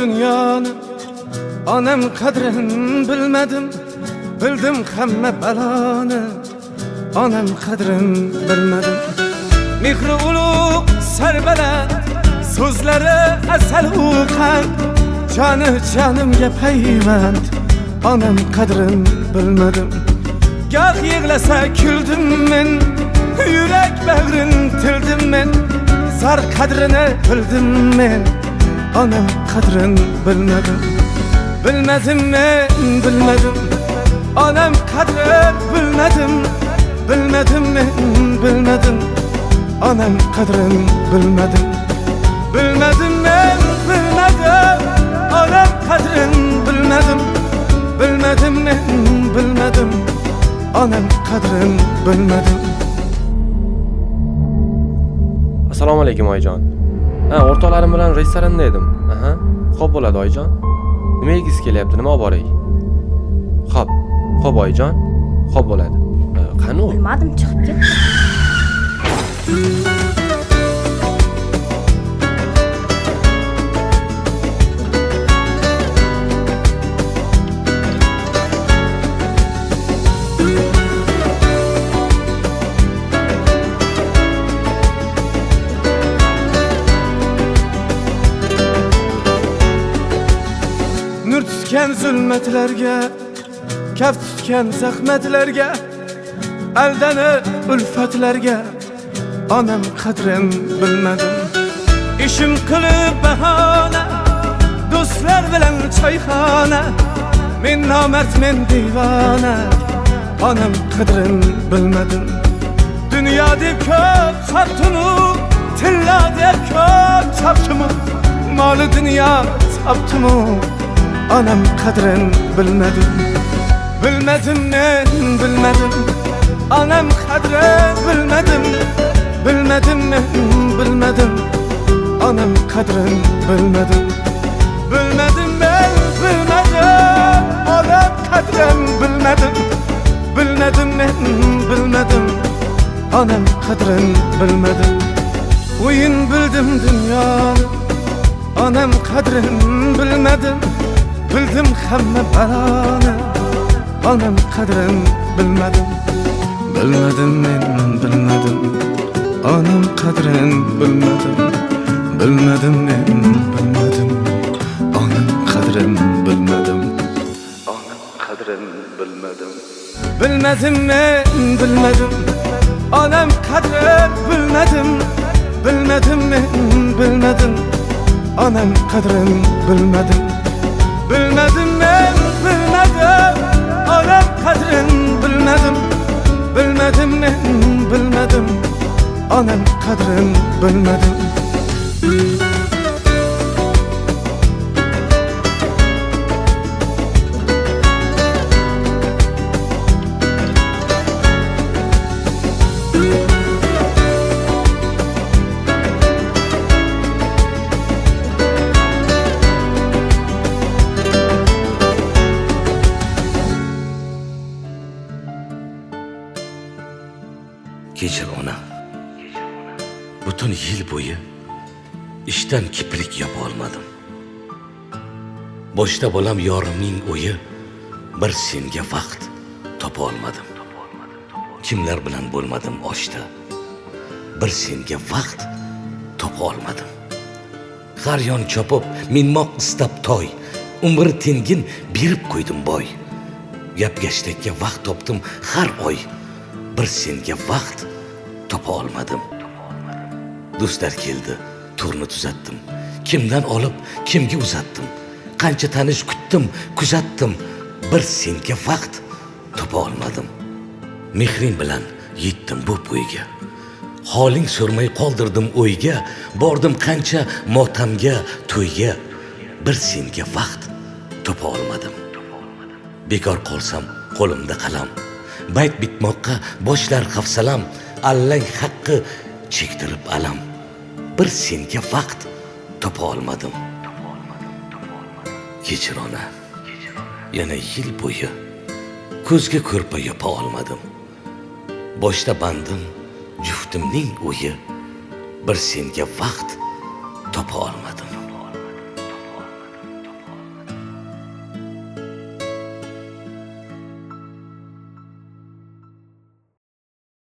dünyoni, onam qadrin bilmadim. Bildim hamma baloni, onam qadrin bilmadim. Mehri ulug' sarbaland, so'zlari asal uqand, joni jonimga paymand, onam qadrin bilmadim. Goh yig'lasa kuldim men, yurak bag'rin tildim men, zar qadrini bildim men, onam qadrin bilmadim. Bilmadim men, bilmadim, onam qadrin bilmadim. Bilmadim men, bilmadim, onam qadrin bilmadim. Bilmadim men, bilmadim, onam qadrin bilmadim. Bilmadim men, bilmadim, onam qadrin bilmadim. Assalomu alaykum oyijon. O'rtoqlarim bilan restoranda edim. Xo'p bo'ladi oyijon. Nima yegiz kelyapti, nima olib boray? Xo'p oyijon. Xo'p bo'ladi. Qani u? Bilmadim, chiqib ketdi. Nur tutgan zulmatlarga, kaf tutgan zahmatlarga, aldanib ulfatlarga, onam qadrin bilmadim. Ishim qilib bahona, do'stlar bilan choyxona, men nomard, men divona, onam qadrin bilmadim. Dunyo deb ko'p chopdim-u, tilla deb ko'p chopdim-u, moli dunyo topdim-u, onam qadrin bilmadim. Bilmadim men, bilmadim, onam qadrin bilmadim. Bilmadim men, bilmadim, onam qadrin bilmadim. Bilmadim men, bilmadim, onam qadrin bilmadim. Bilmadim men, bilmadim, onam qadrin bilmadim. O'yin bildim dunyoni, onam qadrin bilmadim. Bildim hamma baloni, onam qadrin bilmadim. Bilmadim men, bilmadim, onam qadrin bilmadim. Bilmadim men, bilmadim, onam qadrin bilmadim. Onam qadrin bilmadim. Bilmadim men, bilmadim, onam qadrin bilmadim. Bilmadim men, bilmadim, onam qadrin bilmadim. Bilmadim men, bilmadim, onam qadrin bilmadim. Bilmadim men, bilmadim, onam qadrin bilmadim. Kechir ona. Butun yil bo'yi ishdan kiprik yopa olmadim. Boshda bolam yorimning o'yi, bir senga vaqt topa olmadim. Kimlar bilan bo'lmadim oshda, bir senga vaqt topa olmadim. Har yon chopib minmoq istab toy, umr tengin berib qo'ydim boy. Gap gashtakka vaqt topdim har oy, bir senga vaqt topa olmadim. Do'stlar keldi, turni tuzatdim. Kimdan olib, kimga uzatdim. Qancha tanish kutdim, kuzatdim, bir senga vaqt topa olmadim. Mehring bilan yetdim bu bo'yga. Holing so'rmay qoldirdim o'yga, bordim qancha motamga, to'yga, bir senga vaqt topa olmadim. Bekor qolsam qo'limda qalam, bayt bitmoqqa boshlar hafsalam, allang haqqi chektirib alam, bir senga vaqt topa olmadim. Kechir ona, yana yil bo'yi ko'zga ko'rpa yopa olmadim. Boshda bandim juftimning o'yi, bir senga vaqt topa olmadim.